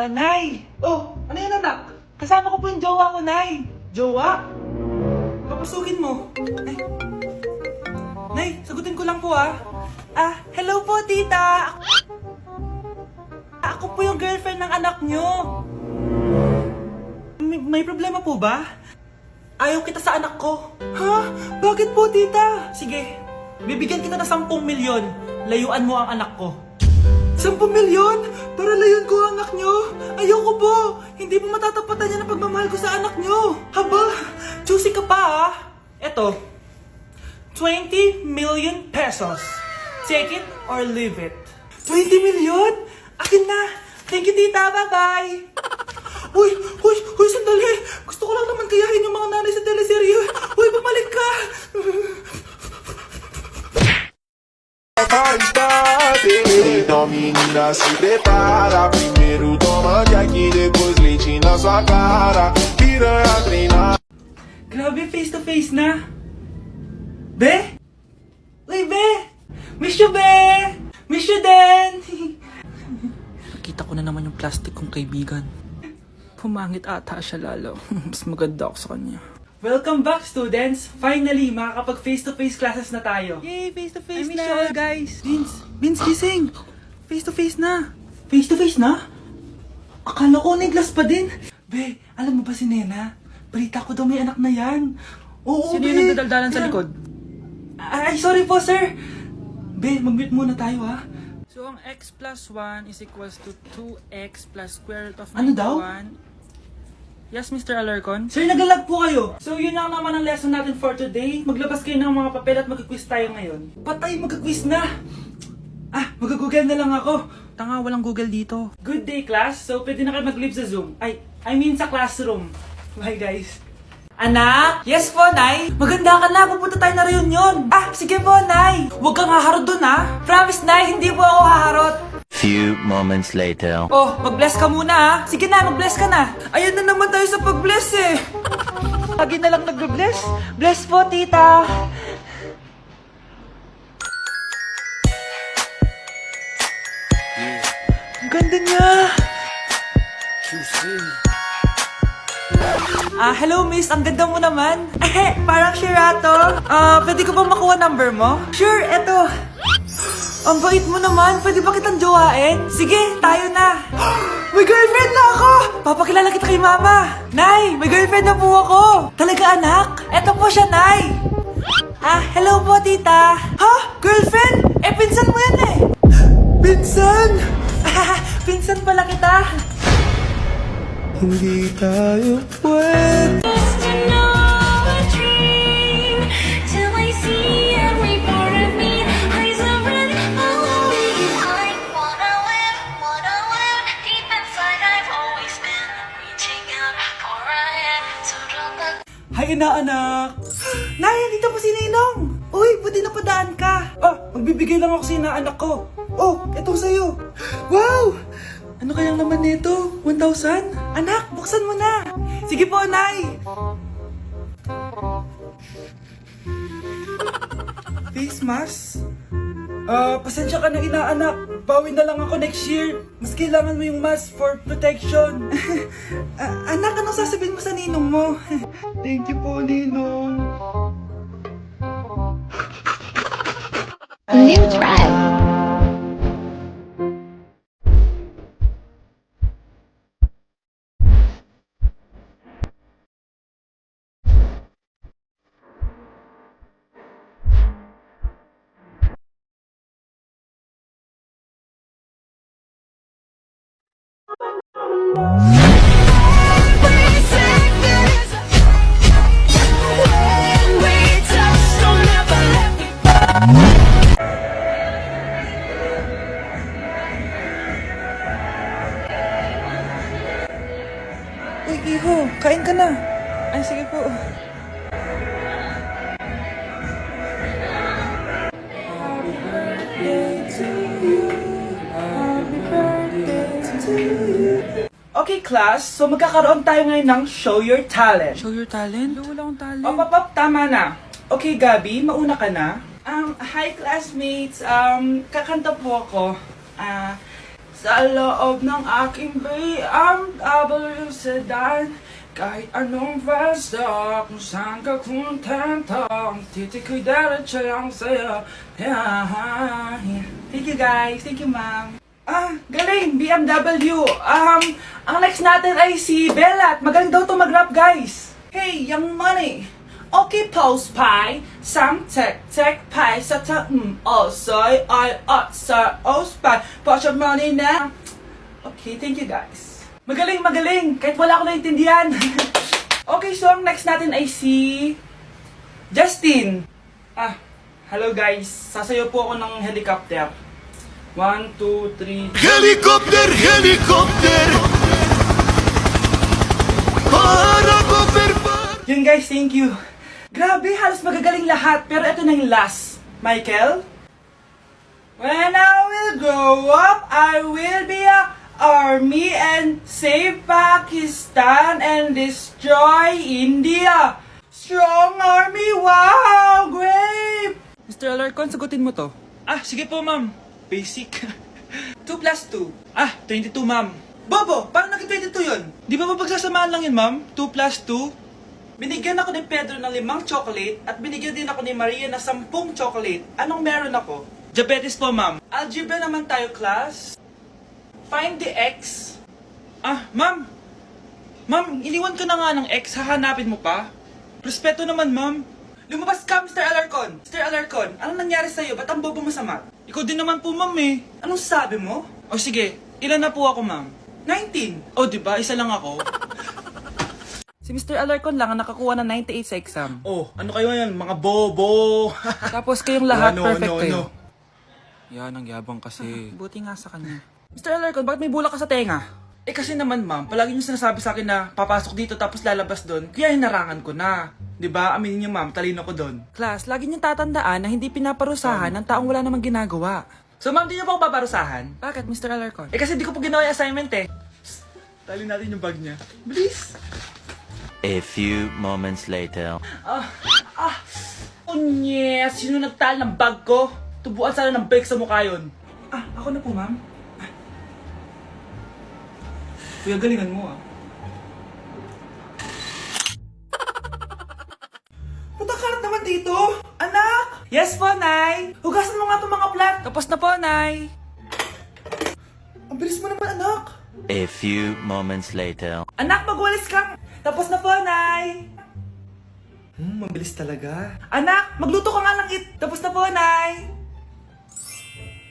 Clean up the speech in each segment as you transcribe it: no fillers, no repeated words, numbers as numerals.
Nay! Oh, ano yan anak? Kasama ko po yung jowa ko, Nay. Jowa? Papasukin mo. Nay, sagutin ko lang po hello po tita. Ako po yung girlfriend ng anak nyo. May problema po ba? Ayaw kita sa anak ko. Ha? Bakit po tita? Sige, bibigyan kita ng 10 milyon. Layuan mo ang anak ko. 10 milyon? Para layuan ko ang anak nyo? Ayoko po! Hindi mo matatapatan yan ang pagmamahal ko sa anak nyo! Haba! Juicy ka pa Eto, 20 million pesos. Take it or leave it. 20 million? Akin na! Thank you tita! Bye-bye! Uy! Sandali! Gusto ko lang naman kayahin yung mga nanay sa teleserye. Uy, bumalik ka! Então menina se prepara. Primeiro toma Jack, depois leite na sua cara. Piranha treinar. Grabe, face to face na. Be? Uy, Be! Miss you, Be! Miss you din! Nakita ko na naman yung plastic kong kaibigan. Pumangit ata siya lalo. Mas maganda ako sa kanya. Welcome back, students! Finally, makakapag face-to-face classes na tayo. Yay! Face-to-face na! I miss you all, guys! Vince, gising! Face-to-face na! Face-to-face na? Akala ko neglas pa din. Be, alam mo ba si Nena? Balita ko daw may anak na yan. Oo, Sino Be! yung nagdadaldalan sa likod? Ay, sorry po, sir! Be, mag-mute muna tayo, So, ang x plus 1 is equals to 2x plus square root of 91. Ano daw? Yes, Mr. Alarcon? Sir, nagalag po kayo. So, yun lang naman ang lesson natin for today. Maglabas kayo ng mga papel at mag-quiz tayo ngayon. Patay, mag-quiz na! Mag-google na lang ako. Tanga, walang Google dito. Good day, class. So, pwede na kayo mag-leave sa Zoom. I mean sa classroom. Bye, guys. Anak? Yes po, Nay. Maganda ka na. Pupunta tayo na reunion. Sige po, Nay. Huwag kang haharot dun, Promise, Nay. Hindi po ako haharot. Few moments later. Oh, mag-bless ka muna, Sige na, mag-bless ka na. Ayan na naman tayo sa pag-bless, Lagi na lang nag-bless. Bless po, tita. Ang ganda niya. Hello miss, ang ganda mo naman. Parang Shirato. Pwede ko ba makuha number mo? Sure, eto. Ang bait mo naman, pwede ba kitang jowain? Sige, tayo na. May girlfriend na ako! Papakilala kita kay mama. Nay, may girlfriend na po ako. Talaga anak? Eto po siya, Nay. Hello po tita. Ha? Girlfriend? Pinsan mo yan Pinsan? Pinsan pala kita. Hindi tayo pwede. Hi, inaanak! Nay, dito po si Ninong! Uy, buti napadaan ka! Magbibigay lang ako sa inaanak ko. Oh, itong sa'yo. Wow! Ano kayang laman nito? 1,000? Anak, buksan mo na! Sige po, Nay! Face mask? Pasensya ka na inaanak. Bawi na lang ako next year. Mas kailangan mo yung mask for protection. Anak, anong sasabihin mo sa ninong mo? Thank you po, Ninong. New track. Uy, iho, kain ka na. Ay, sige po. Happy birthday to you. Happy birthday to you. Okay, class. So, magkakaroon tayo ngayon ng Show Your Talent. Show your talent? Wala akong talent. Tama na. Okay, Gabi, mauna ka na. Hi, classmates. Kakanta po ako. Sa loob ng aking BMW sedan, kahit anong pwesto, kung saan ka kontento, ang titik ko'y diretso lang sa'yo. Thank you guys, thank you ma'am. Galing, BMW. Ang next natin ay si Bella at magaling daw to mag-rap guys. Hey, young money. Okay, post pie, sang tek pie, sa ta soy, I sa pie, put your money now. Okay, thank you guys. Magaling, kahit wala ko naintindihan. Okay, so ang next natin ay si Justin. Hello guys, sasayaw po ako ng helicopter. 1, 2, 3. Helicopter, helicopter. Para ko Yun guys, thank you. Grabe, halos magagaling lahat. Pero ito na yung last. Michael? When I will grow up, I will be a army and save Pakistan and destroy India. Strong army, wow, great! Mr. Alarcon, sagutin mo to. Sige po ma'am. Basic. 2 plus 2. 22 ma'am. Bobo, paano naging 22 yun? Di ba mapagsasamaan lang yun ma'am? 2 plus 2? Binigyan ako ni Pedro ng 5 chocolate at binigyan din ako ni Maria ng 10 chocolate. Anong meron ako? Diabetes po ma'am. Algebra naman tayo class. Find the x. Ma'am. Ma'am, iniwan ka na nga ng x. Hahanapin mo pa? Respeto naman, ma'am. Lumabas ka, Mr. Alarcon. Mr. Alarcon, anong nangyari sa'yo? Ba't ang bobo mo sa math? Ikaw din naman po, ma'am eh. Anong sabi mo? O sige, ilan na po ako, ma'am? 19. O, diba? Isa lang ako. Si Mr. Alarcon lang ang nakakuha ng 98 sa exam. Oh, ano kayo yan? Mga bobo. Tapos kayong lahat No. perfect kayo. Yan, ang yabang kasi. Buti nga sa kanya. Mr. Alarcon, bakit may bulak ka sa tenga? Kasi naman ma'am, palagi niyo sinasabi sa akin na papasok dito tapos lalabas doon, kaya hinarangan ko na. 'Di ba? Aminin niyo ma'am, talino ko doon. Class, lagi niyong tatandaan na hindi pinaparusahan ng taong wala namang ginagawa. So ma'am, di niyo ba ako paparusahan? Bakit, Mr. Alarcon? Kasi di ko po ginawa yung assignment eh. Talin natin yung bag niya. Bilis! A few moments later. Unyes! Sino nagtal ng bag ko? Tubuan sana ng bag sa mukha yun. Ako na po, ma'am. Kuya, galingan mo Patakarat naman dito! Anak! Yes po, Nay! Hugasan mo nga itong mga plat! Tapos na po, Nay! Ang bilis mo naman, anak! A few moments later. Anak, magwalis kang! Tapos na po, Nay! Mabilis talaga. Anak, magluto ka nga ng Tapos na po, Nay!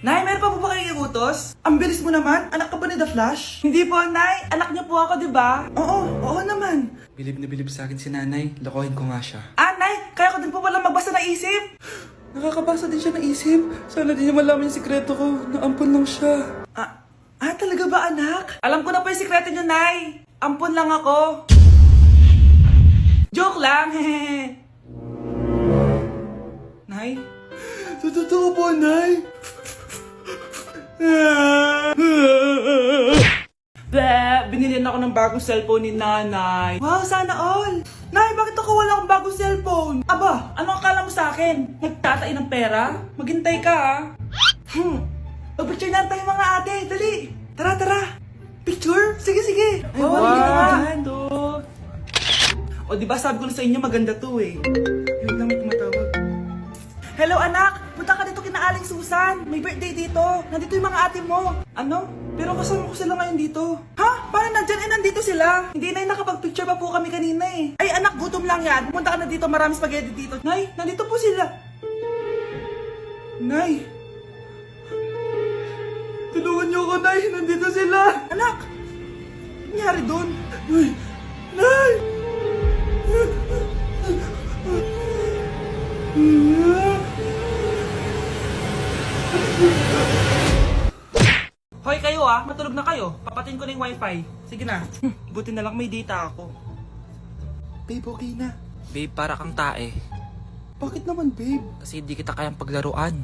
Nay, meron pa po ba kayong iutos? Ang bilis mo naman. Anak ka ba ni The Flash? Hindi po, Nay. Anak niyo po ako, di ba? Oo naman. Bilib na bilib sa akin si Nanay. Lokohin ko nga siya. Nay, kaya ko din po pala magbasa ng isip. Nakakabasa din siya ng isip. Sana din niya malaman yung sikreto ko. Naampon lang siya. Talaga ba, anak? Alam ko na po yung sikreto niyo, Nay. Ampon lang ako. Joke lang, hehe. Nay? Totoo po, Nay. Binilihan ako ng bagong cellphone ni Nanay. Wow, sana all! Nay, bakit ako wala akong bagong cellphone? Aba, ano akala mo sa akin? Nagtatain ng pera? Maghintay ka, Picture na tayo mga ate, dali! Tara! Picture? Sige! Ay, wow! O, diba sabi ko na sa inyo maganda to eh. Yun lang may tumatawag. Hello anak! Punta ka dito kina Aling Susan! May birthday dito! Nandito yung mga ate mo! Ano? Pero kasama ko sila ngayon dito. Ha? Paano nandyan? Nandito sila! Hindi na nakapag-picture pa po kami kanina eh. Ay anak, gutom lang yan! Pumunta ka na dito, marami spaghetti dito. Nay, nandito po sila! Nay! Tulungan niyo ako, Nay! Nandito sila! Anak! Ano nangyari doon? Nay! Hoy kayo matulog na kayo. Papatin ko na yung wifi. Sige na. Buti na lang may data ako. Babe, okay na. Babe, para kang tae. Bakit naman, babe? Kasi hindi kita kayang paglaruan.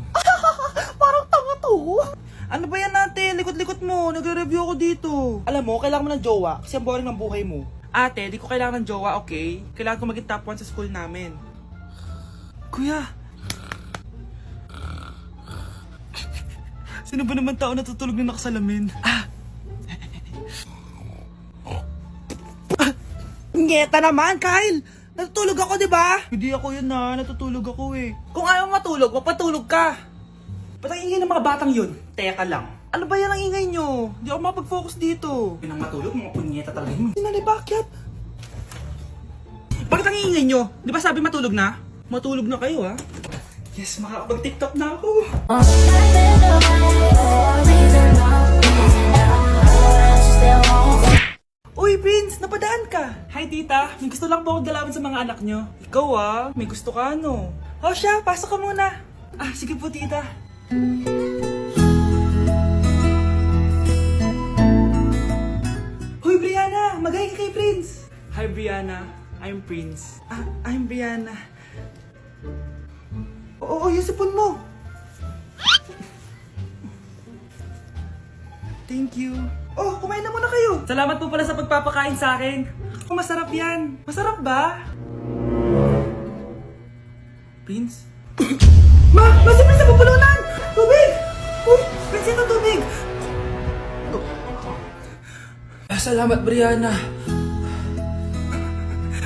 Parang tanga to. Ano ba yan ate? Likot-likot mo. Nagre-review ako dito. Alam mo, kailangan mo ng jowa kasi ang boring ng buhay mo. Ate, di ko kailangan ng jowa, okay? Kailangan ko maging top 1 sa school namin. Kuya! Sino ba naman tao natutulog na nakasalamin? Ngeta naman, Kyle! Natutulog ako, di ba? Hindi ako yun na, natutulog ako eh. Kung ayaw matulog, mapatulog ka. Ba't ang ingay ng mga batang yun? Teka lang. Ano ba yan ang ingay nyo? Hindi ako mapag-focus dito. Pinang matulog, mga punyeta talaga yun. Sinali, bakit? Bakit ang iingay nyo? Di ba sabi matulog na? Matulog na kayo ha? Yes, makakapag-tiktok na ako. Uy, Prince! Napadaan ka! Hi, tita! May gusto lang po akong dalawin sa mga anak nyo. Ikaw may gusto ka no? O siya, pasok ka muna. Ah, sige po, tita. Hoy, Brianna! Magay ka kay Prince! Hi, Brianna. I'm Prince. Ah, I'm Brianna. Oo, yung sipon mo. Thank you. Oh, kumain na muna kayo. Salamat po pala sa pagpapakain sa akin. Oh, masarap yan. Masarap ba? Prince? Ma! Si Prince na pupulunan! Tubig! Uy! Prince, ito tubig! Salamat, Brianna.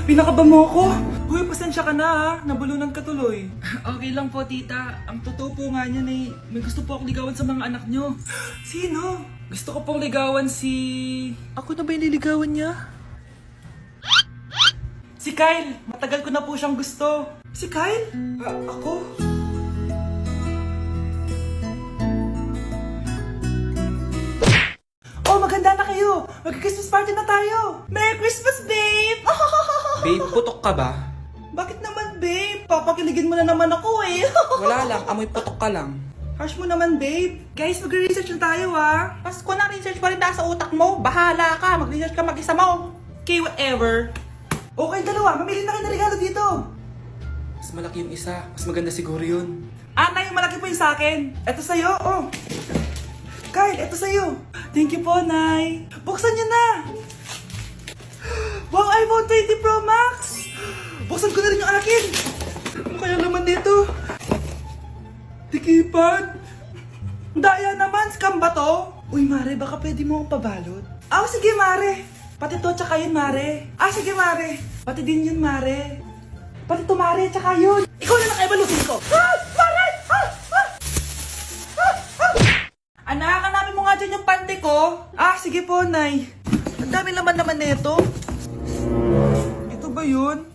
Pinakaba mo ako? Uy, pasensya ka na ha. Nabulunan ka tuloy. Okay lang po, tita. Ang totoo po nga niyan eh, may gusto po akong ligawan sa mga anak nyo. Sino? Gusto ko pong ligawan si... Ako na ba yung liligawan niya? Si Kyle! Matagal ko na po siyang gusto. Si Kyle? Ako? Oh, maganda na kayo! Mag-Christmas party na tayo! Merry Christmas, babe! Babe, putok ka ba? Bakit naman, babe? Papakiligin mo na naman ako eh. Wala lang, amoy putok ka lang. Harsh mo naman, babe. Guys, mag-research na tayo, ha? Pas ko na research pa rin sa utak mo. Bahala ka, mag-research ka mag-isa mo. Okay, whatever. Okay, dalawa. Mamili na kayo ng regalo dito. Mas malaki yung isa, mas maganda siguro yun. Nay, malaki po yung sa akin. Ito sa'yo, oh. Kyle, ito sa'yo. Thank you po, Nay. Buksan niyo na. Wow, iPhone 20 Pro Max. Buksan ko na rin yung akin. Ano kaya naman dito? Tikipan. Daya naman, scam ba to? Uy, Mare, baka pwede mo akong pabalot. Sige, Mare. Pati to, tsaka yun, Mare. Sige, Mare. Pati din yun, Mare. Pati to, Mare, tsaka yun. Ikaw na lang ay balutin ko. Mare! Anak, hanapin mo nga dyan yung pante ko. Sige po, Nay. Ang dami naman nito. Ito ba yun?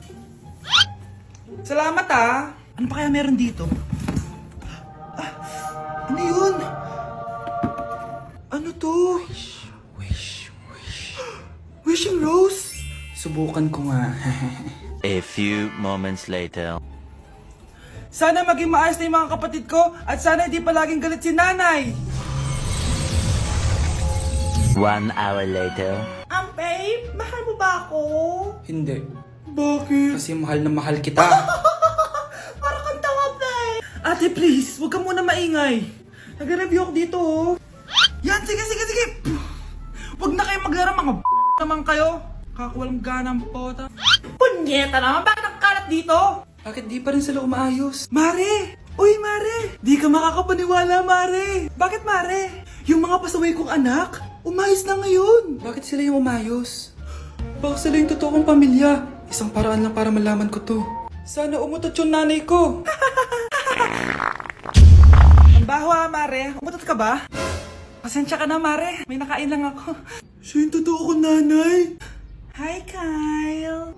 Salamat, Ano pa kaya meron dito? Ano yun? Ano to? Wishing Rose? Subukan ko nga. A few moments later. Sana maging maayos na yung mga kapatid ko at sana hindi palaging galit si nanay. 1 hour later. Babe, mahal mo ba ako? Hindi. Bakit? Kasi mahal na mahal kita. Para kang tawa, babe. Ate, please, huwag ka muna maingay. Nag-review ako dito, Yan, sige. Huwag na kayo maglaro, mga naman kayo. Kakawalang ganang pota. Punyeta naman, bakit ang kalat dito? Bakit di pa rin sila umaayos? Mare! Uy, Mare! Di ka makakapaniwala, Mare! Bakit, Mare? Yung mga pasaway kong anak, umayos na ngayon. Bakit sila yung umayos? Baka sila yung totoong pamilya. Isang paraan lang para malaman ko to. Sana umutot yung nanay ko. Ang baho, Mare. Umutot ka ba? Pasensya ka na, Mare. May nakain lang ako. Siya yung totoo kong nanay. Hi, Kyle.